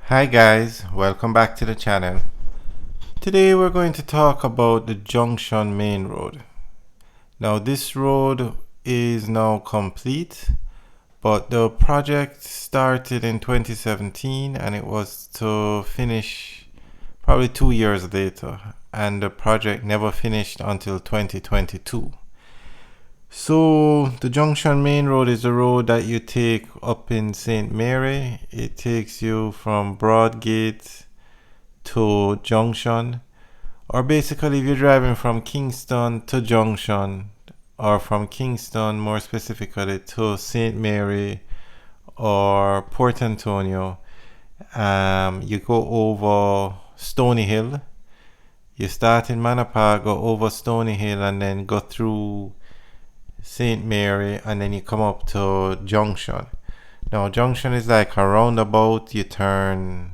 Hi guys, welcome back to the channel. Today we're going to talk about the Junction main road. Now this road is now complete, but the project started in 2017 and it was to finish probably 2 years later, and the project never finished until 2022. So the Junction main road is a road that you take up in St. Mary. It takes you from Broadgate to Junction, or basically if you're driving from Kingston to Junction, or from Kingston more specifically to St. Mary or Port Antonio, you go over Stony Hill. You start in Manapa, go over Stony Hill, and then go through St. Mary, and then you come up to Junction. Now Junction is like a roundabout. You turn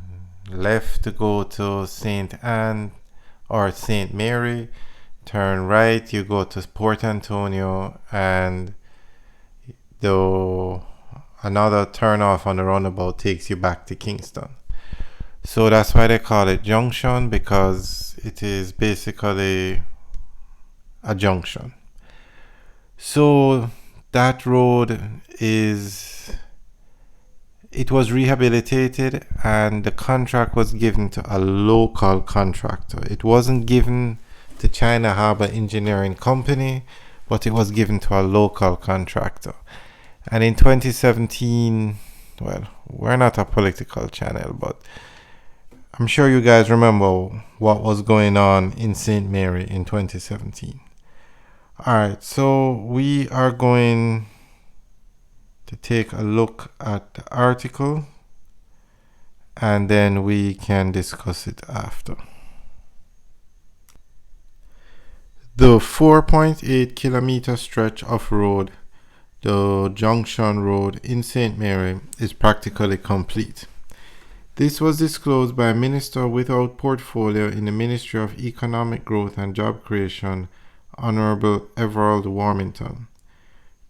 left to go to St. Anne or St. Mary, turn right, you go to Port Antonio, and another turn off on the roundabout takes you back to Kingston. So that's why they call it Junction, because it is basically a junction. So that road it was rehabilitated, and the contract was given to a local contractor. It wasn't given to China Harbour Engineering Company, but it was given to a local contractor. And in 2017, well, we're not a political channel, but I'm sure you guys remember what was going on in St. Mary in 2017. Alright, so we are going to take a look at the article and then we can discuss it after. The 4.8 kilometer stretch of road, the Junction Road in St. Mary, is practically complete. This was disclosed by a minister without portfolio in the Ministry of Economic Growth and Job Creation, Honorable Everald Warmington,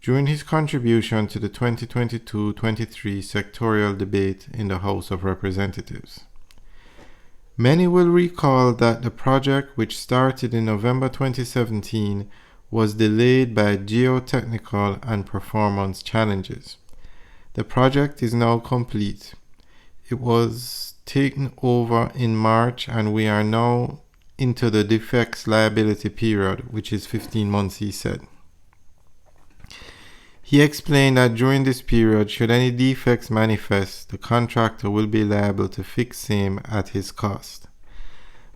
during his contribution to the 2022-23 sectorial debate in the House of Representatives. Many will recall that the project, which started in November 2017, was delayed by geotechnical and performance challenges. The project is now complete. It was taken over in March, and we are now into the defects liability period, which is 15 months, he said. He explained that during this period, should any defects manifest, the contractor will be liable to fix same at his cost.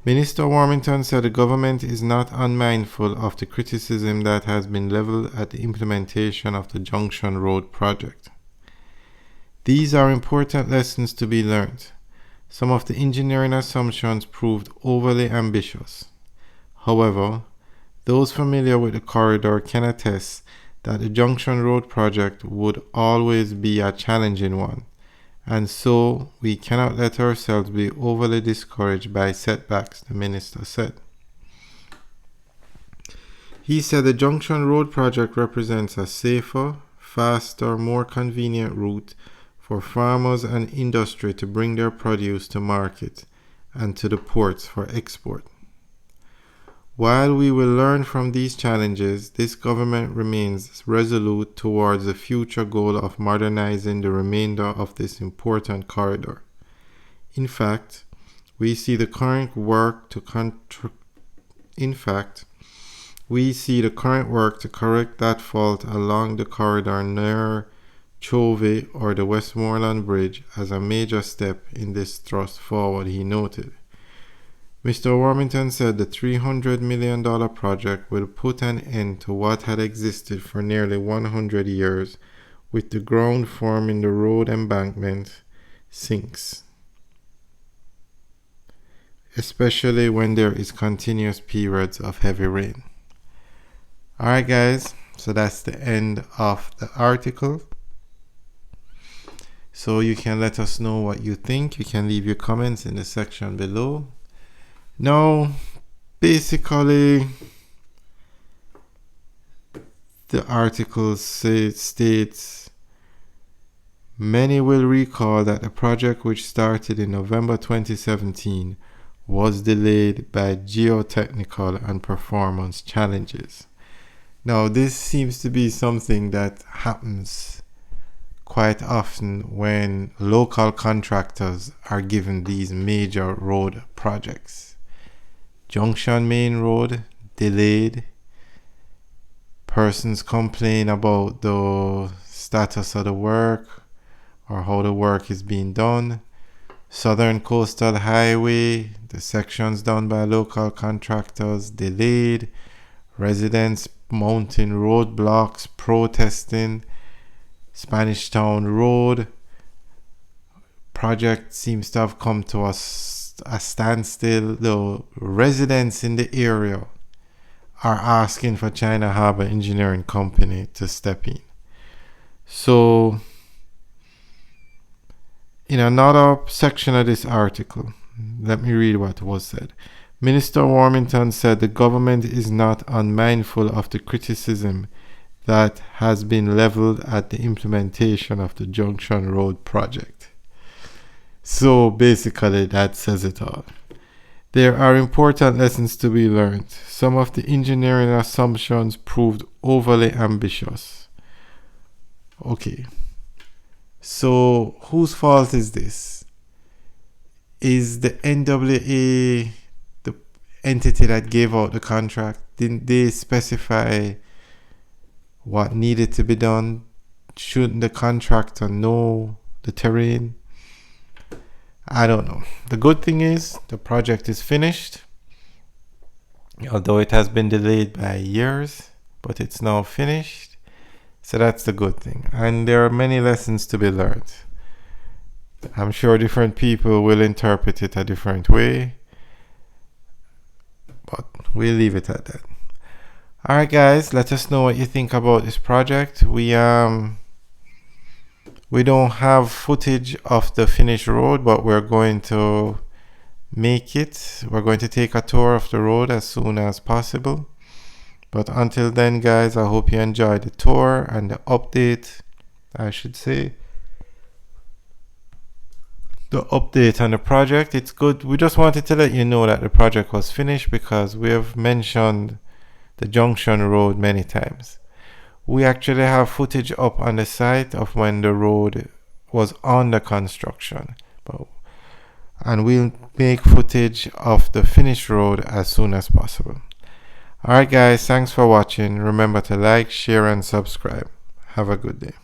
Minister Warmington said the government is not unmindful of the criticism that has been leveled at the implementation of the Junction Road project. These are important lessons to be learned. Some of the engineering assumptions proved overly ambitious. However, those familiar with the corridor can attest that the Junction Road project would always be a challenging one, and so we cannot let ourselves be overly discouraged by setbacks, the minister said. He said the Junction Road project represents a safer, faster, more convenient route for farmers and industry to bring their produce to market and to the ports for export. While we will learn from these challenges, this government remains resolute towards the future goal of modernizing the remainder of this important corridor. In fact, we see the current work to correct that fault along the corridor near Chove or the Westmoreland Bridge as a major step in this thrust forward, he noted. Mr. Warmington said the $300 million project will put an end to what had existed for nearly 100 years with the ground forming the road embankment sinks, especially when there is continuous periods of heavy rain. Alright guys, so that's the end of the article. So you can let us know what you think. You can leave your comments in the section below. Now, basically, the article states Many will recall that the project, which started in November 2017, was delayed by geotechnical and performance challenges. Now, this seems to be something that happens quite often when local contractors are given these major road projects. Junction Main Road delayed. Persons complain about the status of the work or how the work is being done. Southern Coastal Highway, the sections done by local contractors, delayed. Residents mounting roadblocks, protesting. Spanish Town Road project seems to have come to a standstill. The residents in the area are asking for China Harbour Engineering Company to step in. So, in another section of this article, let me read what was said. Minister Warmington said the government is not unmindful of the criticism that has been leveled at the implementation of the Junction Road project. So basically that says it all. There are important lessons to be learned. Some of the engineering assumptions proved overly ambitious. Okay. So whose fault is this? Is the NWA the entity that gave out the contract? Didn't they specify what needed to be done? Shouldn't the contractor know the terrain? I don't know. The good thing is the project is finished. Although it has been delayed by years, but it's now finished. So that's the good thing. And there are many lessons to be learned. I'm sure different people will interpret it a different way, but we'll leave it at that. Alright guys, let us know what you think about this project. We don't have footage of the finished road, but we're going to make it. We're going to take a tour of the road as soon as possible. But until then guys, I hope you enjoyed the tour and the update, I should say. The update on the project. It's good. We just wanted to let you know that the project was finished because we have mentioned the Junction Road many times. We actually have footage up on the site of when the road was under construction, and we'll make footage of the finished road as soon as possible. Alright guys, thanks for watching. Remember to like, share and subscribe. Have a good day.